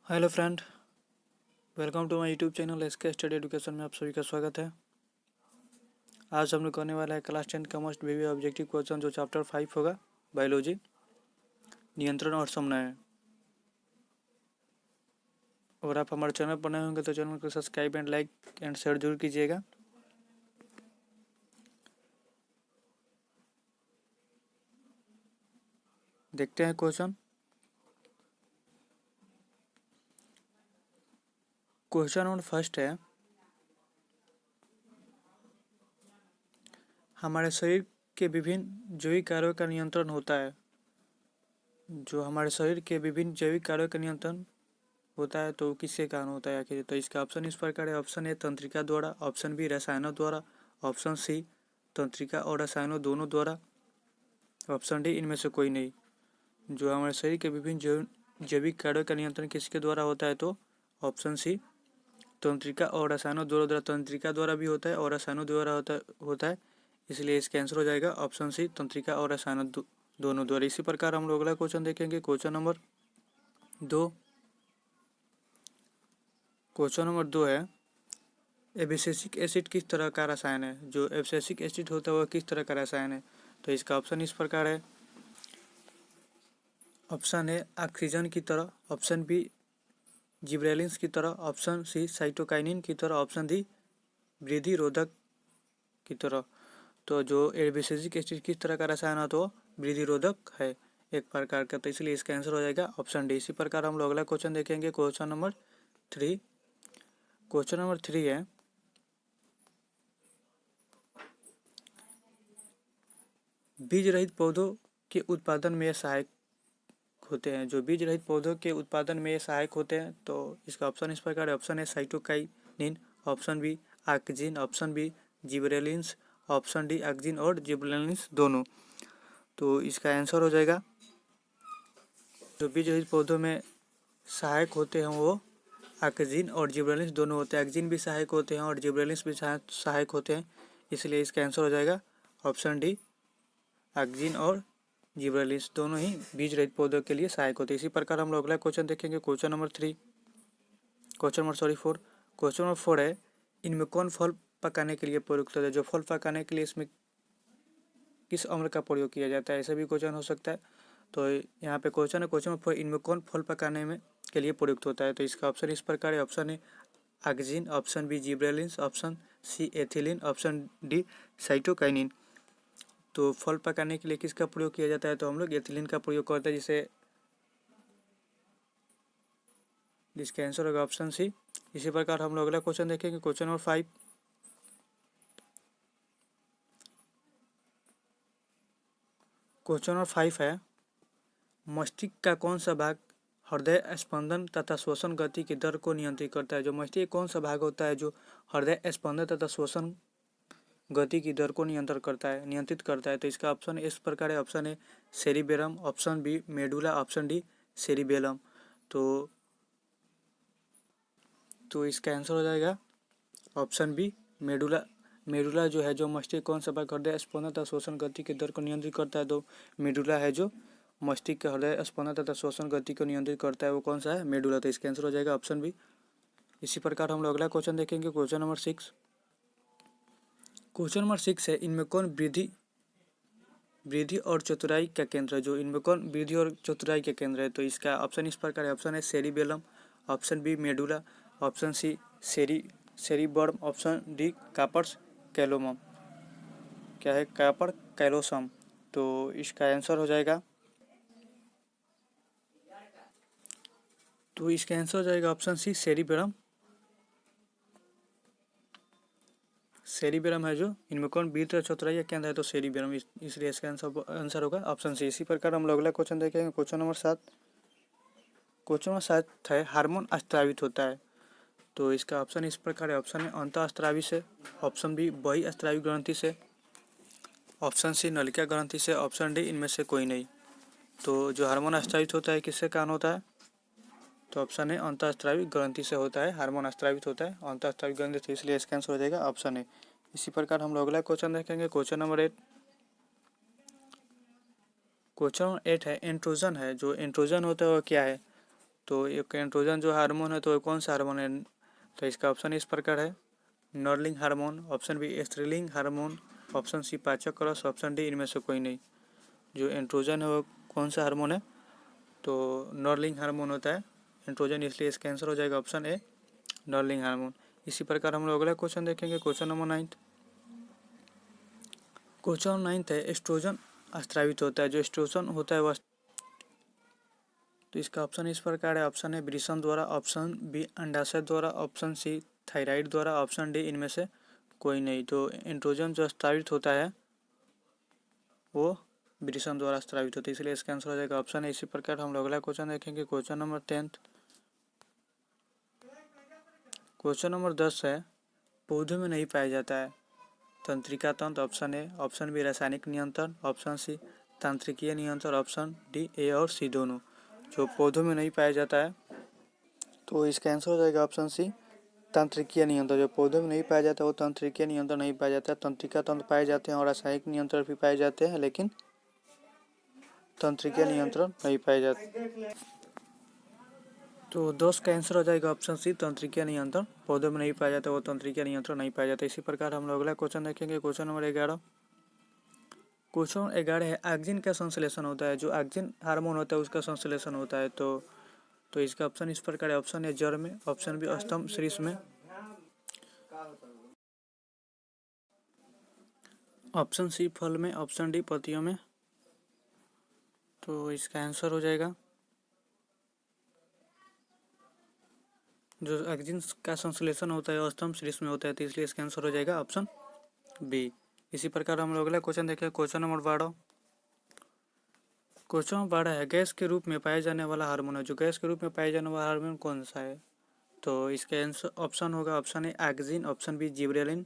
Hello friend, welcome to my YouTube channel SK study education में आप सभी का स्वागत है। आज हम लोग करने वाला है क्लास 10 का मोस्ट बेबी ऑब्जेक्टिव क्वेश्चन जो चैप्टर 5 होगा, बायोलॉजी, नियंत्रण और समन्वय। अगर आप हमारे चैनल पर नए होंगे तो चैनल को subscribe and like and share जरूर कीजिएगा। देखते हैं क्वेश्चन नंबर फर्स्ट है, हमारे शरीर के विभिन्न जैविक कार्यों का नियंत्रण होता है। जो हमारे शरीर के विभिन्न जैविक कार्यों का नियंत्रण होता है तो किसके कारण होता है आखिर? तो इसका ऑप्शन इस प्रकार है। ऑप्शन ए तंत्रिका द्वारा, ऑप्शन बी रसायनों द्वारा, ऑप्शन सी तंत्रिका और रसायनों दोनों द्वारा, ऑप्शन डी इनमें से कोई नहीं। जो हमारे शरीर के विभिन्न जैविक कार्यों का नियंत्रण किसके द्वारा होता है? तो ऑप्शन सी तंत्रिका और रसायनों दोनों द्वारा। तंत्रिका द्वारा भी होता है और रसायनों द्वारा होता है, इसलिए इसका आंसर हो जाएगा ऑप्शन सी तंत्रिका और रसायनों दोनों द्वारा। इसी प्रकार हम लोग अगला क्वेश्चन देखेंगे। क्वेश्चन नंबर 2 है, एब्सिसिक एसिड किस तरह का रसायन है? जो एब्सिसिक एसिड होता है वह किस तरह का रसायन है? तो इसका ऑप्शन इस प्रकार है। ऑप्शन ए ऑक्सीजन की तरह, ऑप्शन बी जिब्रेलिन्स की तरह, ऑप्शन सी साइटोकाइनिन की तरह, ऑप्शन डी वृद्धि रोधक की तरह। तो जो एब्सिसिक एसिड किस तरह का रसायन है तो वृद्धि रोधक है एक प्रकार का, तो इसलिए इसका आंसर हो जाएगा ऑप्शन डी। इसी प्रकार हम लोग अगला क्वेश्चन देखेंगे। क्वेश्चन नंबर 3 है, बीज रहित पौधों के उत्पादन में सहायक होते हैं। जो बीज रहित पौधों के उत्पादन में सहायक होते हैं तो इसका ऑप्शन इस प्रकार है। Option A cytokinin, option B oxygen, option B gibberellins, option D oxygen और जिबरेलिन्स दोनों। तो इसका आंसर हो जाएगा, जो बीज रहित पौधों में सहायक होते हैं वो ऑक्सीजन और जिबरेलिन्स दोनों होते हैं। ऑक्सीजन भी सहायक होते हैं और जिबरेलिन्स भी सहायक होते हैं, इसलिए इसका आंसर हो जाएगा ऑप्शन डी ऑक्सीजन और जिब्रेलिन्स दोनों ही बीज रहित पौधों के लिए सहायक होते हैं। इसी प्रकार हम लोग अगला क्वेश्चन देखेंगे। क्वेश्चन नंबर 4 है, इनमें कौन फल पकाने के लिए प्रयुक्त होता है? जो फल पकाने के लिए इसमें किस अम्ल का प्रयोग किया जाता है? ऐसा भी क्वेश्चन हो सकता है। तो यहाँ पे क्वेश्चन नंबर 4, इनमें कौन फल पकाने में के लिए प्रयुक्त होता है? तो इसका ऑप्शन इस प्रकार है। Option A oxygen, option B gibberellins, option C ethylene, option D cytokinin. तो फल पकाने के लिए किसका प्रयोग किया जाता है? तो हम लोग एथिलीन का प्रयोग करते हैं, जिसका आंसर होगा ऑप्शन सी। इसी प्रकार हम लोग अगला क्वेश्चन देखेंगे। क्वेश्चन नंबर 5 है, मस्तिष्क का कौन सा भाग हृदय स्पंदन तथा श्वसन गति की दर को नियंत्रित करता है? जो मस्तिष्क कौन सा भाग होता है जो हृदय स्पंदन तथा श्वसन गति की दर को नियंत्रित करता है? तो इसका ऑप्शन इस प्रकार है। Option A cerebrum, option B medulla, option D cerebellum. तो इसका आंसर हो जाएगा ऑप्शन बी मेडुला। मेडुला जो है, जो मस्तिष्क कौन सा भाग हृदय स्पंदन तथा श्वसन गति की दर को नियंत्रित करता है? तो मेडुला है जो मस्तिष्क के हृदय स्पंदन तथा श्वसन गति को नियंत्रित करता है, वो कौन सा है? मेडुला। तो इसका आंसर हो जाएगा ऑप्शन बी। इसी प्रकार हम लोग अगला क्वेश्चन देखेंगे। क्वेश्चन नंबर 6 है, इनमें कौन वृद्धि और चतुराई का केंद्र है? जो इनमें कौन वृद्धि और चतुराई का केंद्र है? तो इसका ऑप्शन इस प्रकार है। ऑप्शन है cerebellum, option B medulla, option C cerebrum, option D corpus callosum. क्या है? Corpus callosum. तो इसका आंसर हो जाएगा, ऑप्शन सी सेरिबेलम। सेरिबेलम है जो इनमें कौन वृद्धि और चतुराई का केंद्र है? तो सेरिबेलम, इसलिए इसका आंसर होगा ऑप्शन सी। इसी प्रकार हम लोग अगला क्वेश्चन देखेंगे। क्वेश्चन नंबर 7 है, हार्मोन स्त्रावित होता है। तो इसका ऑप्शन इस प्रकार है। ऑप्शन है अंतःस्त्रावी से, ऑप्शन बी बहिःस्त्रावी ग्रंथि से, ऑप्शन सी नलिका ग्रंथि से, ऑप्शन डी इनमें से कोई नहीं। तो जो हार्मोन स्त्रावित होता है किससे कारण होता है? तो ऑप्शन है अंतःस्त्रावी ग्रंथि से होता है। हार्मोन स्त्रावित होता है अंतःस्त्रावी ग्रंथि से, इसलिए इसका आंसर हो जाएगा ऑप्शन ए। इसी प्रकार हम लोग अगला क्वेश्चन देखेंगे। क्वेश्चन नंबर 8 है, एंड्रोजन है। जो एंड्रोजन होता है वो क्या है? तो एक एंड्रोजन जो हार्मोन है तो वो कौन सा हार्मोन है? तो इसका ऑप्शन इस प्रकार है, नॉर्लिंग हार्मोन, ऑप्शन बी एस्ट्रेलिंग हार्मोन, ऑप्शन सी पाचक रस, ऑप्शन डी इनमें से कोई नहीं। जो एंड्रोजन है वो कौन सा हार्मोन है? तो नॉर्लिंग हार्मोन होता है एंड्रोजन, इसलिए इसका आंसर हो जाएगा ऑप्शन ए, नॉर्लिंग हार्मोन। इसी प्रकार हम लोग अगला क्वेश्चन देखेंगे, क्वेश्चन नंबर 9। क्वेश्चन 9 है, एस्ट्रोजन स्रावित होता है। जो एस्ट्रोजन होता है वह, तो इसका ऑप्शन इस प्रकार है, ऑप्शन ए वृषण द्वारा, ऑप्शन बी अंडाशय द्वारा, ऑप्शन सी थायराइड द्वारा, ऑप्शन डी इनमें से कोई नहीं। तो एंड्रोजन जो स्रावित होता है वो वृषण द्वारा स्रावित होता है, इसलिए इसका आंसर हो जाएगा ऑप्शन है। इसी प्रकार हम लोग अगला क्वेश्चन देखेंगे, क्वेश्चन नंबर 10। क्वेश्चन नंबर 10 है, पौधों में नहीं पाया जाता है। तंत्रिका तंत्र, ऑप्शन ए, ऑप्शन बी रासायनिक नियंत्रण, ऑप्शन सी तांत्रिकीय नियंत्रण, ऑप्शन डी ए और सी दोनों। जो पौधों में नहीं पाया जाता है तो इसका आंसर हो जाएगा ऑप्शन सी, तंत्रिकीय नियंत्रण। जो पौधों में नहीं पाया जाता है वो तंत्रिकीय नियंत्रण नहीं पाया जाता है। तंत्रिका तंत्र पाए जाते हैं और रासायनिक नियंत्रण भी पाए जाते हैं, लेकिन तंत्रिकीय नियंत्रण नहीं पाए जाते। तो 10 का आंसर हो जाएगा ऑप्शन सी, तंत्रिकीय नियंत्रण। पौधों में नहीं पाया जाता वो तंत्रिकीय नियंत्रण नहीं पाया जाता। इसी प्रकार हम लोग अगला क्वेश्चन देखेंगे, क्वेश्चन नंबर 11। क्वेश्चन 11 है, ऑक्सिन का संश्लेषण होता है। जो ऑक्सिन हार्मोन होता है उसका संश्लेषण होता है। तो इसका ऑप्शन इस प्रकार है, ऑप्शन ए जड़ में, ऑप्शन बी स्तंभ शीर्ष में, ऑप्शन सी फल में, ऑप्शन डी पत्तियों में। तो इसका आंसर हो जाएगा, जो ऑक्सिन का संश्लेषण होता है स्तंभ शीर्ष में होता है, तो इसलिए इसका आंसर हो जाएगा ऑप्शन बी। इसी प्रकार हम लोग अगला क्वेश्चन देखें, क्वेश्चन नंबर 12। क्वेश्चन नंबर 12 है, गैस के रूप में पाया जाने वाला हार्मोन है। जो गैस के रूप में पाया जाने वाला हार्मोन कौन सा है? तो इसका आंसर ऑप्शन होगा, option A auxin, option B gibberellin,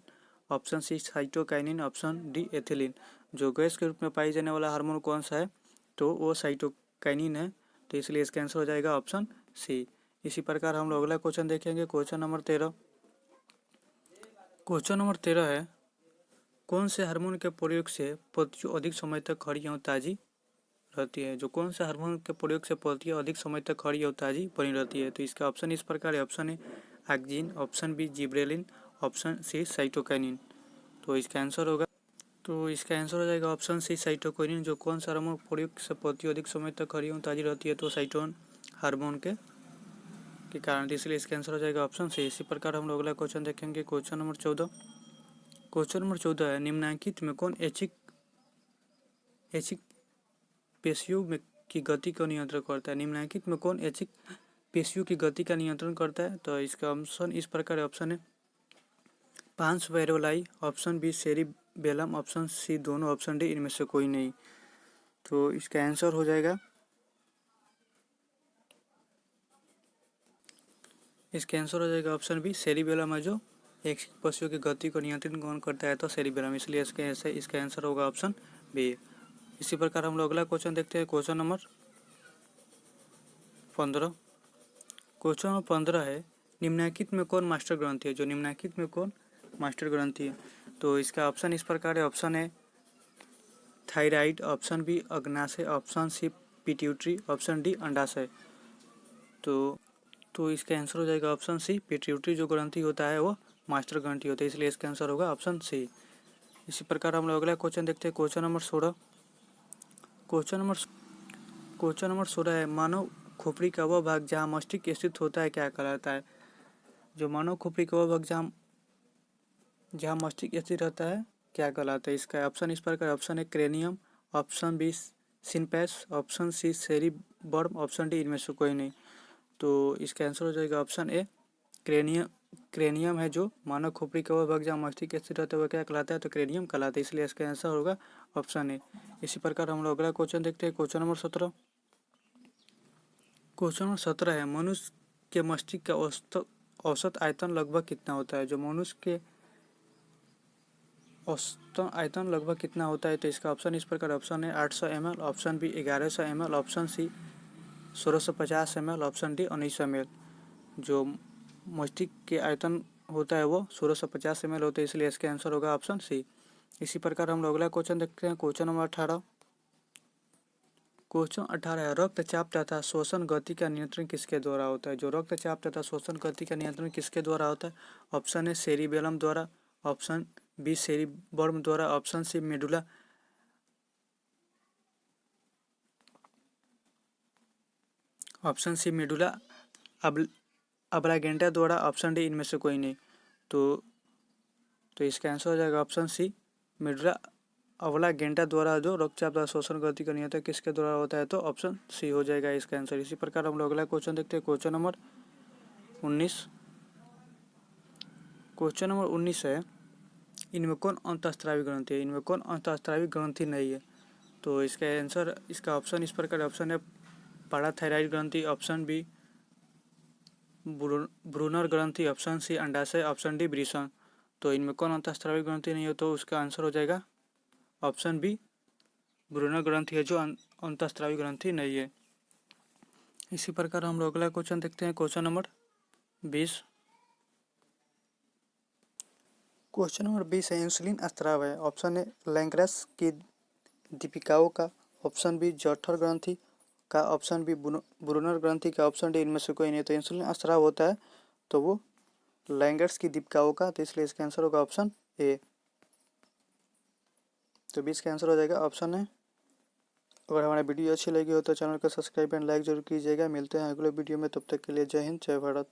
option C cytokinin, option D ethylene. जो गैस के रूप में पाई जाने वाला हार्मोन कौन सा है? तो वो साइटोकाइनिन है, तो इसलिए इसका आंसर हो जाएगा ऑप्शन सी। इसी प्रकार हम लोग अगला क्वेश्चन देखेंगे, क्वेश्चन नंबर 13। क्वेश्चन नंबर 13 है, कौन से हार्मोन के प्रयोग से पत्तियां अधिक समय तक हरी एवं ताजी रहती है? जो कौन सा हार्मोन के प्रयोग से पत्तियां अधिक समय तक हरी एवं ताजी बनी रहती है? तो इसका ऑप्शन इस प्रकार है, option A auxin, option B gibberellin, option C cytokinin. तो इसका आंसर होगा, तो इसका आंसर हो जाएगा ऑप्शन सी साइटोकाइनिन। जो कौन सा हार्मोन प्रयोग से पत्तियां अधिक समय तक हरी एवं ताजी रहती है? तो साइटोन हार्मोन के कारण, इसलिए इसका आंसर हो जाएगा ऑप्शन सी। इसी प्रकार हम लोग अगला क्वेश्चन देखेंगे, क्वेश्चन नंबर 14। क्वेश्चन नंबर 14 है, निम्नलिखित में कौन ऐच्छिक पेशियों में की गति को नियंत्रण करता है? निम्नलिखित में कौन ऐच्छिक पेशियों की गति का नियंत्रण करता है? तो इसका ऑप्शन इस प्रकार है, ऑप्शन है pons varolii, option B cerebellum, option C दोनों, ऑप्शन डी इनमें से कोई नहीं। तो इसका आंसर हो जाएगा, इसका आंसर हो जाएगा ऑप्शन बी सेरिबेलम है, जो एक पशुओं की गति को नियंत्रित कौन करता है? तो सेरिबेलम, इसलिए इसका आंसर होगा ऑप्शन बी। इसी प्रकार हम लोग अगला क्वेश्चन देखते हैं, क्वेश्चन नंबर 15। क्वेश्चन नंबर 15 है, निम्नलिखित में कौन मास्टर ग्रंथि है? जो निम्नलिखित में कौन मास्टर ग्रंथि है? तो इसका ऑप्शन इस प्रकार है, option A thyroid, option B अग्नाशय, option C pituitary, option D अंडाशय। तो इसका आंसर हो जाएगा ऑप्शन सी, पिट्यूटरी जो ग्रंथि होता है वो मास्टर ग्रंथि होता है, इसलिए इसका आंसर होगा ऑप्शन सी। इसी प्रकार हम लोग अगला क्वेश्चन देखते हैं, क्वेश्चन नंबर 16। क्वेश्चन नंबर 16 है, मानव खोपड़ी का वह भाग जहाँ मस्तिष्क स्थित होता है क्या कहलाता है? जो मानव खोपड़ी का वह भाग जहाँ मस्तिष्क स्थित रहता है क्या कहलाता है? इसका ऑप्शन इस प्रकार, option A cranium, option B synapse, option C cerebrum, option D इनमें से कोई नहीं। तो इसका आंसर हो जाएगा ऑप्शन ए क्रेनियम है। जो मानव खोपड़ी का वह भाग जहाँ मस्तिष्क स्थित रहता है वह क्या कहलाता है? तो क्रेनियम कहलाता है, इसलिए इसका आंसर होगा ऑप्शन ए। इसी प्रकार हम लोग अगला क्वेश्चन देखते हैं, क्वेश्चन नंबर 17। क्वेश्चन नंबर 17 है, मनुष्य के मस्तिष्क का औसत आयतन लगभग कितना होता है? जो मनुष्य के औसत आयतन लगभग कितना होता है? तो इसका ऑप्शन इस प्रकार, option A 800 ml, option B 1100 ml, option C 1650 ml, option D 1900 ml। जो मस्तिष्क के आयतन होता है वो 1650 ml होता है, इसलिए इसका आंसर होगा ऑप्शन सी। इसी प्रकार हम लोग अगला क्वेश्चन देखते हैं, क्वेश्चन नंबर 18। क्वेश्चन 18 है, रक्तचाप तथा श्वसन गति का नियंत्रण किसके द्वारा होता है? जो रक्तचाप तथा श्वसन गति का नियंत्रण किसके द्वारा होता है? ऑप्शन ए सेरिबेलम द्वारा, ऑप्शन बी सेरिबर्म द्वारा, option C medulla option C medulla oblongata द्वारा, ऑप्शन डी इनमें से कोई नहीं। तो इसका आंसर हो जाएगा ऑप्शन सी मेडुला अब्रागेंटा द्वारा जो रक्तचाप तथा श्वसन गति का नियंत्रण किसके द्वारा होता है? तो ऑप्शन सी हो जाएगा इसका आंसर। इसी प्रकार हम लोग अगला क्वेश्चन देखते हैं। क्वेश्चन नंबर 19 है, इनमें कौन अंतःस्रावी ग्रंथि है? इनमें कौन अंतःस्रावी ग्रंथि नहीं है? तो इसका आंसर, इसका ऑप्शन इस प्रकार, ऑप्शन है पैराथायराइड ग्रंथि, ऑप्शन बी ब्रूनर ग्रंथि, ऑप्शन सी अंडाशय, ऑप्शन डी वृषण। तो इनमें कौन अंतःस्रावी ग्रंथि नहीं है? तो उसका आंसर हो जाएगा ऑप्शन बी ब्रूनर ग्रंथि है जो अंतःस्रावी ग्रंथि नहीं है। इसी प्रकार हम लोग अगला क्वेश्चन देखते हैं। क्वेश्चन नंबर 20 है, इंसुलिन स्राव है। ऑप्शन ए लैंग्रस की दीपिकाओं का, ऑप्शन बी जठर ग्रंथि का, ऑप्शन बी ब्रूनर ग्रंथि का, ऑप्शन डी इनमें से कोई नहीं। तो इंसुलिन स्राव होता है तो वो लैंगर्स की दीपिकाओं का, तो इसलिए इसका आंसर होगा ऑप्शन ए। तो 20 का आंसर हो जाएगा ऑप्शन है। अगर हमारा वीडियो अच्छी लगी हो तो चैनल को सब्सक्राइब एंड लाइक जरूर कीजिएगा। मिलते हैं अगले वीडियो में, तब तक के लिए जय हिंद, जय भारत।